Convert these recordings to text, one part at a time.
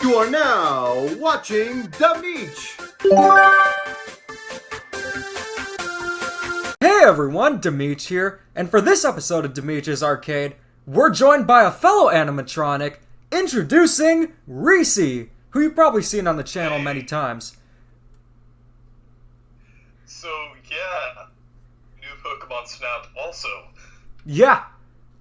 You are now watching The Meech. Hey everyone, Demeech here, and for this episode of Demeech's Arcade, we're joined by a fellow animatronic, introducing Reecee, who you've probably seen on the channel many times. So, yeah, new Pokémon Snap also. Yeah,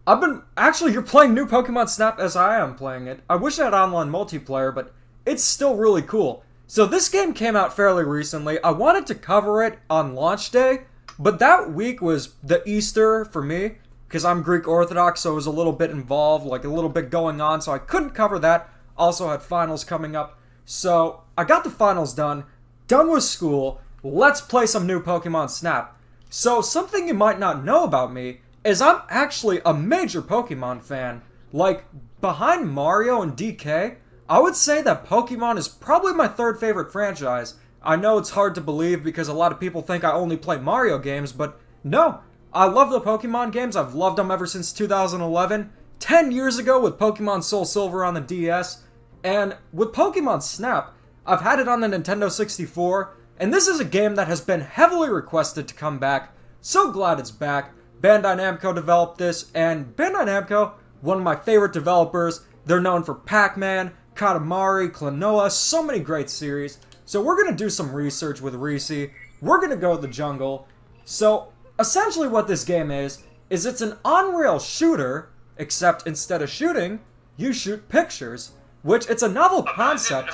you're playing new Pokémon Snap as I am playing it. I wish I had online multiplayer, but it's still really cool. So this game came out fairly recently. I wanted to cover it on launch day, but that week was the Easter for me, because I'm Greek Orthodox, so it was a little bit involved, like a little bit going on, so I couldn't cover that. Also had finals coming up. So I got the finals done with school, let's play some new Pokemon Snap. So something you might not know about me is I'm actually a major Pokemon fan. Like, behind Mario and DK, I would say that Pokemon is probably my third favorite franchise. I know it's hard to believe because a lot of people think I only play Mario games, but no, I love the Pokemon games. I've loved them ever since 2011, 10 years ago with Pokemon Soul Silver on the DS, and with Pokemon Snap, I've had it on the Nintendo 64, and this is a game that has been heavily requested to come back. So glad it's back. Bandai Namco developed this, and Bandai Namco, one of my favorite developers. They're known for Pac-Man, Katamari, Klonoa, so many great series. So we're going to do some research with Reecee. We're going to go to the jungle. So essentially what this game is it's an on-rail shooter, except instead of shooting, you shoot pictures, which it's a novel concept.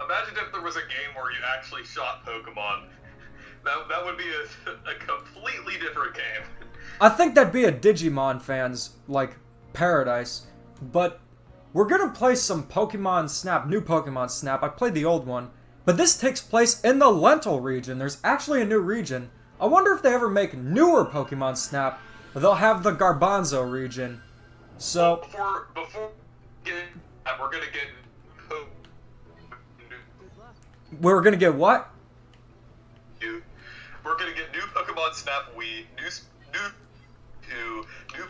Imagine if there was a game where you actually shot Pokemon. That would be a completely different game. I think that'd be a Digimon fan's, like, paradise. But we're gonna play some Pokemon Snap, new Pokemon Snap. I played the old one. But this takes place in the Lental region. There's actually a new region. I wonder if they ever make newer Pokemon Snap. They'll have the Garbanzo region. So... Before we're gonna get... We're gonna get what? We're gonna get new Pokemon Snap Wii, new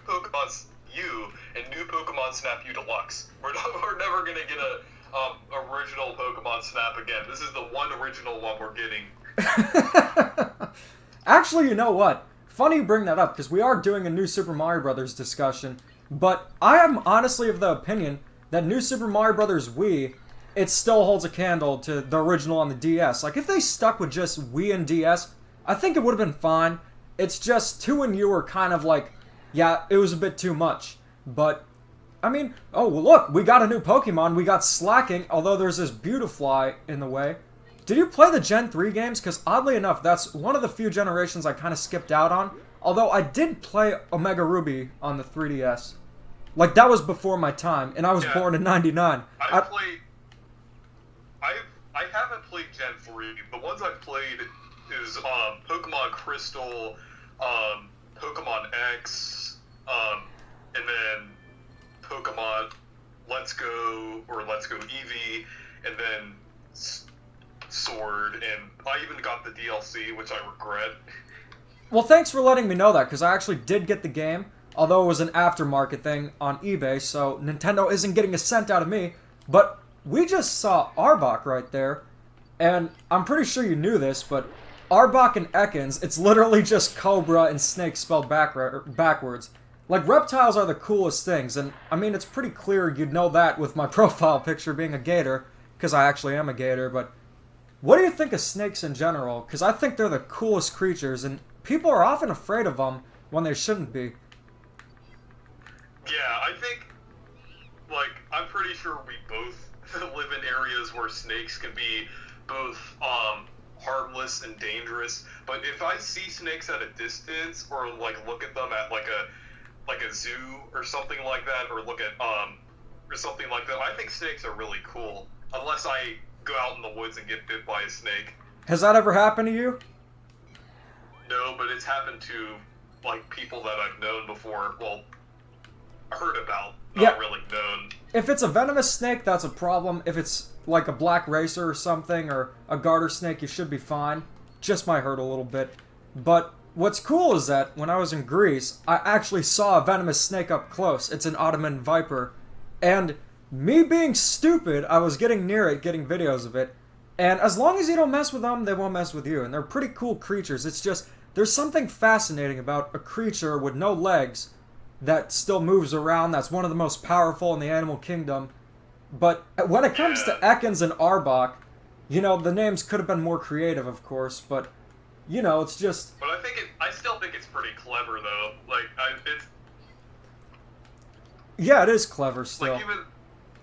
Pokemon U, and new Pokemon Snap U Deluxe. We're never gonna get a original Pokemon Snap again. This is the one original one we're getting. Actually, you know what? Funny you bring that up, because we are doing a new Super Mario Bros. Discussion, but I am honestly of the opinion that New Super Mario Bros. Wii, it still holds a candle to the original on the DS. Like, if they stuck with just Wii and DS, I think it would have been fine. It's just 2 and U were kind of like, yeah, it was a bit too much. But, I mean, oh, well, look, we got a new Pokemon. We got Slacking, although there's this Beautifly in the way. Did you play the Gen 3 games? Because oddly enough, that's one of the few generations I kind of skipped out on. Although I did play Omega Ruby on the 3DS. Like, that was before my time, and I was born in 99. I haven't played Gen 3. The ones I've played is Pokemon Crystal, Pokemon X, and then Pokemon Let's Go Eevee, and then Sword, and I even got the DLC, which I regret. Well, thanks for letting me know that, because I actually did get the game, although it was an aftermarket thing on eBay, so Nintendo isn't getting a cent out of me. But we just saw Arbok right there, and I'm pretty sure you knew this, but Arbok and Ekans, it's literally just Cobra and Snake spelled backwards. Like, reptiles are the coolest things, and I mean, it's pretty clear you'd know that with my profile picture being a gator, because I actually am a gator, but what do you think of snakes in general? Because I think they're the coolest creatures, and people are often afraid of them when they shouldn't be. Yeah, I think, like, I'm pretty sure we both live in areas where snakes can be both, harmless and dangerous, but if I see snakes at a distance, or, like, look at them at, like a zoo or something like that, or look at, or something like that, I think snakes are really cool, unless I go out in the woods and get bit by a snake. Has that ever happened to you? No, but it's happened to, like, people that I've known before, well, heard about, not really known. If it's a venomous snake, that's a problem. If it's like a black racer or something, or a garter snake, you should be fine. Just might hurt a little bit. But what's cool is that when I was in Greece, I actually saw a venomous snake up close. It's an Ottoman viper. And me being stupid, I was getting near it, getting videos of it, and as long as you don't mess with them, they won't mess with you, and they're pretty cool creatures. It's just, there's something fascinating about a creature with no legs that still moves around, that's one of the most powerful in the animal kingdom. But when it comes to Ekans and Arbok, you know, the names could have been more creative, of course, but, you know, it's just... But I still think it's pretty clever, though. Like, it's... Yeah, it is clever still. Like,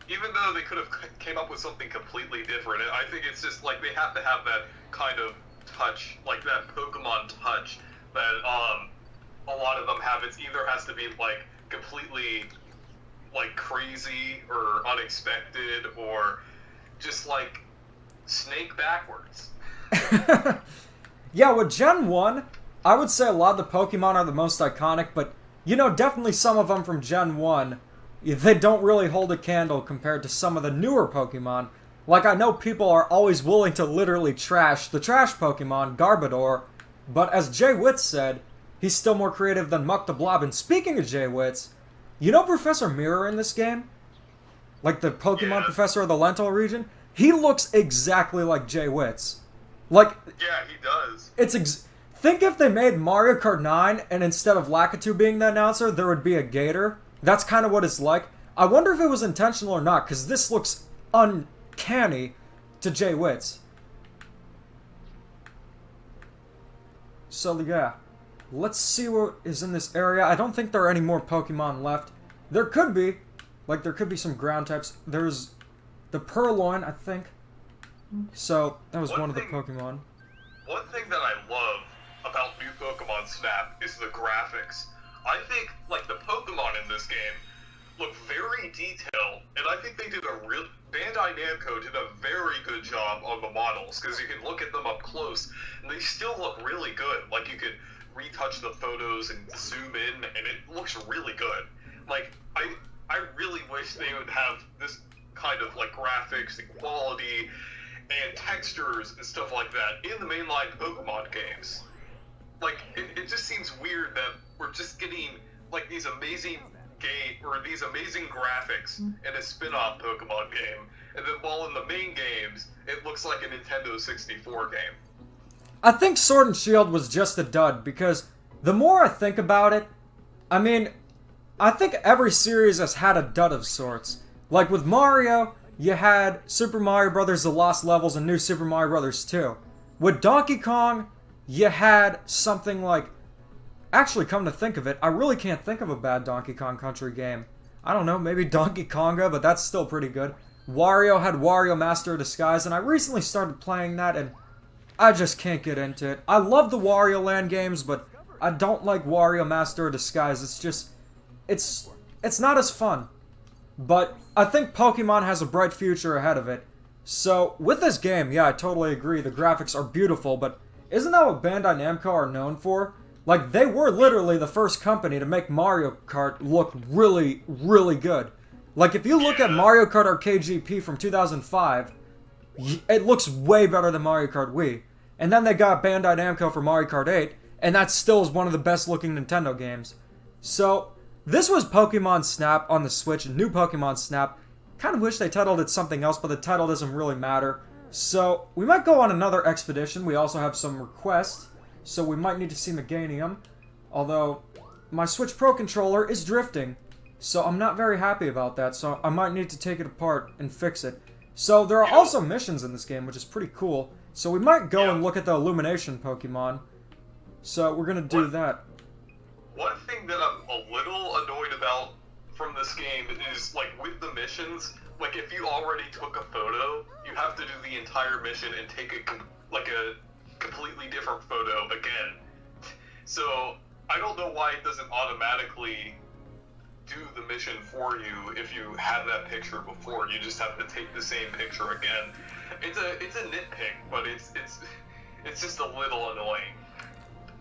even though they could have came up with something completely different, I think it's just, like, they have to have that kind of touch, like, that Pokemon touch that, a lot of them have. It either has to be, like, completely, like, crazy or unexpected or just, like, Snake backwards. Yeah, with Gen 1, I would say a lot of the Pokemon are the most iconic, but, you know, definitely some of them from Gen 1, they don't really hold a candle compared to some of the newer Pokemon. Like, I know people are always willing to literally trash the trash Pokemon, Garbodor, but as Jay Witz said, he's still more creative than Muck the Blob. And speaking of Jay Witz, you know Professor Mirror in this game? Like the Pokemon Professor of the Lental region? He looks exactly like Jay Witz. Like... Yeah, he does. Think if they made Mario Kart 9 and instead of Lakitu being the announcer, there would be a gator. That's kind of what it's like. I wonder if it was intentional or not, because this looks uncanny to Jay Witz. So, yeah. Let's see what is in this area. I don't think there are any more Pokemon left. There could be. Like, there could be some ground types. There's the Purloin, I think. So, that was one of the Pokemon. One thing that I love about new Pokemon Snap is the graphics. I think, like, the Pokemon in this game look very detailed, and I think they did Bandai Namco did a very good job on the models, because you can look at them up close, and they still look really good. Like, you could retouch the photos and zoom in, and it looks really good. Like, I really wish they would have this kind of, like, graphics and quality and textures and stuff like that in the mainline Pokemon games. Like, it just seems weird that we're just getting, like, these amazing these amazing graphics in a spin-off Pokemon game, and then while in the main games, it looks like a Nintendo 64 game. I think Sword and Shield was just a dud, because the more I think about it, I mean, I think every series has had a dud of sorts. Like with Mario, you had Super Mario Bros. The Lost Levels and New Super Mario Bros. 2. With Donkey Kong, you had something like... Actually, come to think of it, I really can't think of a bad Donkey Kong Country game. I don't know, maybe Donkey Konga, but that's still pretty good. Wario had Wario Master of Disguise, and I recently started playing that, and I just can't get into it. I love the Wario Land games, but I don't like Wario Master of Disguise. It's just... It's not as fun. But I think Pokemon has a bright future ahead of it. So, with this game, yeah, I totally agree. The graphics are beautiful, but isn't that what Bandai Namco are known for? Like, they were literally the first company to make Mario Kart look really, really good. Like, if you look at Mario Kart Arcade GP from 2005, it looks way better than Mario Kart Wii. And then they got Bandai Namco for Mario Kart 8, and that still is one of the best looking Nintendo games. So, this was Pokémon Snap on the Switch, new Pokémon Snap. Kind of wish they titled it something else, but the title doesn't really matter. So, we might go on another expedition. We also have some requests, so we might need to see Meganium. Although, my Switch Pro controller is drifting, so I'm not very happy about that, so I might need to take it apart and fix it. So, there are also missions in this game, which is pretty cool. So, we might go and look at the Illumination Pokemon. So, we're gonna do that. One thing that I'm a little annoyed about from this game is, like, with the missions, like, if you already took a photo, you have to do the entire mission and take a completely different photo again. So, I don't know why it doesn't automatically do the mission for you if you had that picture before. You just have to take the same picture again. It's a nitpick, but it's just a little annoying.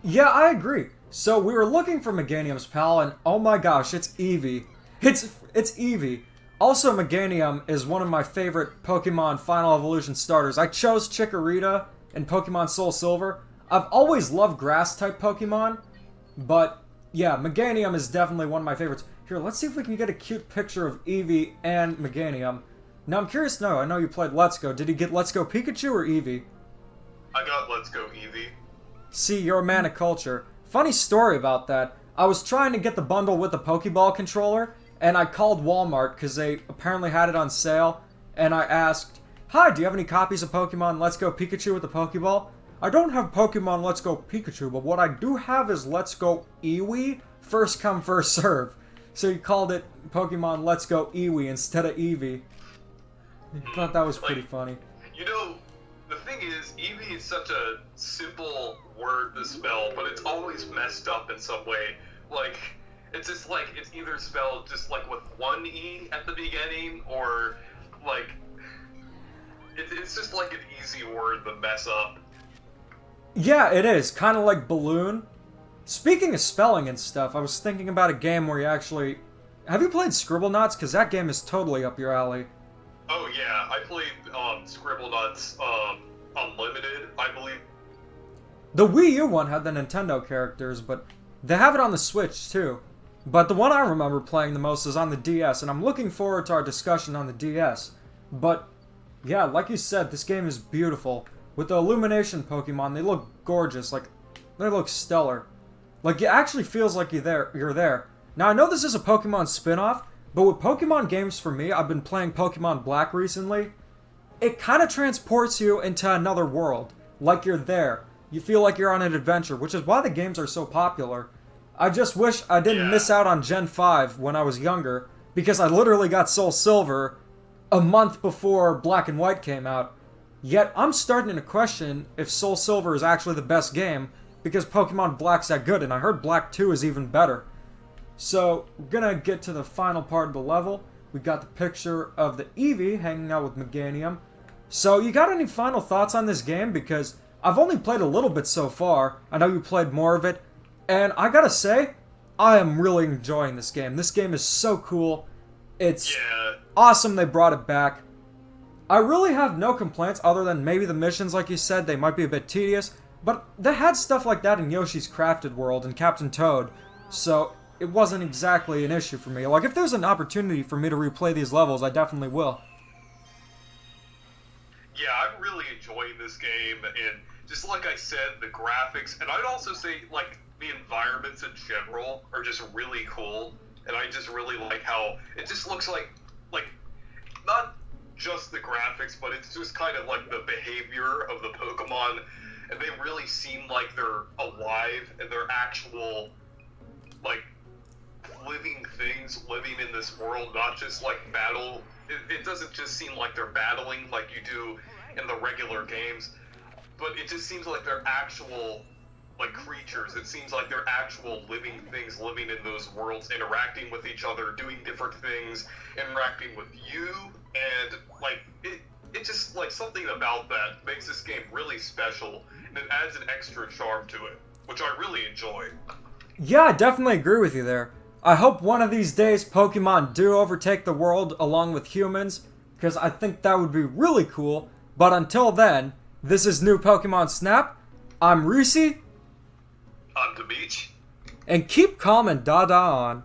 Yeah, I agree. So we were looking for Meganium's pal, and oh my gosh, it's Eevee. It's Eevee. Also, Meganium is one of my favorite Pokemon Final Evolution starters. I chose Chikorita in Pokemon Soul Silver. I've always loved grass-type Pokemon, but yeah, Meganium is definitely one of my favorites. Here, let's see if we can get a cute picture of Eevee and Meganium. Now, I'm curious to know, I know you played Let's Go. Did he get Let's Go Pikachu or Eevee? I got Let's Go Eevee. See, you're a man of culture. Funny story about that. I was trying to get the bundle with the Pokeball controller, and I called Walmart because they apparently had it on sale, and I asked, "Hi, do you have any copies of Pokemon Let's Go Pikachu with the Pokeball?" I don't have Pokemon Let's Go Pikachu, but what I do have is Let's Go Eevee, first come, first serve. So he called it Pokemon Let's Go Eevee instead of Eevee. I thought that was pretty funny. You know, the thing is, Eevee is such a simple word to spell, but it's always messed up in some way. Like, it's just like, it's either spelled just like with one E at the beginning, or like, it's just like an easy word to mess up. Yeah, it is. Kind of like balloon. Speaking of spelling and stuff, I was thinking about a game where you actually... Have you played Scribblenauts? Because that game is totally up your alley. Oh yeah, I played Scribblenauts Unlimited, I believe. The Wii U one had the Nintendo characters, but they have it on the Switch too. But the one I remember playing the most is on the DS, and I'm looking forward to our discussion on the DS. But, yeah, like you said, this game is beautiful. With the Illumination Pokemon, they look gorgeous, like, they look stellar. Like, it actually feels like you're there. Now, I know this is a Pokemon spin-off, but with Pokemon games for me, I've been playing Pokemon Black recently, it kind of transports you into another world. Like you're there. You feel like you're on an adventure, which is why the games are so popular. I just wish I didn't miss out on Gen 5 when I was younger, because I literally got Soul Silver a month before Black and White came out. Yet, I'm starting to question if Soul Silver is actually the best game, because Pokemon Black's that good, and I heard Black 2 is even better. So, we're gonna get to the final part of the level. We got the picture of the Eevee hanging out with Meganium. So, you got any final thoughts on this game? Because I've only played a little bit so far. I know you played more of it. And I gotta say, I am really enjoying this game. This game is so cool. It's awesome they brought it back. I really have no complaints other than maybe the missions, like you said, they might be a bit tedious. But they had stuff like that in Yoshi's Crafted World and Captain Toad. So, it wasn't exactly an issue for me. Like, if there's an opportunity for me to replay these levels, I definitely will. Yeah, I'm really enjoying this game, and just like I said, the graphics, and I'd also say, like, the environments in general are just really cool, and I just really like how it just looks like, not just the graphics, but it's just kind of like the behavior of the Pokemon, and they really seem like they're alive, and they're actual, like, living things living in this world, not just like battle. It doesn't just seem like they're battling like you do in the regular games, but it just seems like they're actual, like, creatures. It seems like they're actual living things living in those worlds, interacting with each other, doing different things, interacting with you, and like it just, like, something about that makes this game really special, and it adds an extra charm to it, which I really enjoy. Yeah, I definitely agree with you there. I hope one of these days Pokemon do overtake the world along with humans, because I think that would be really cool. But until then, this is New Pokemon Snap. I'm Reecee. On the beach. And keep calm and Dada on.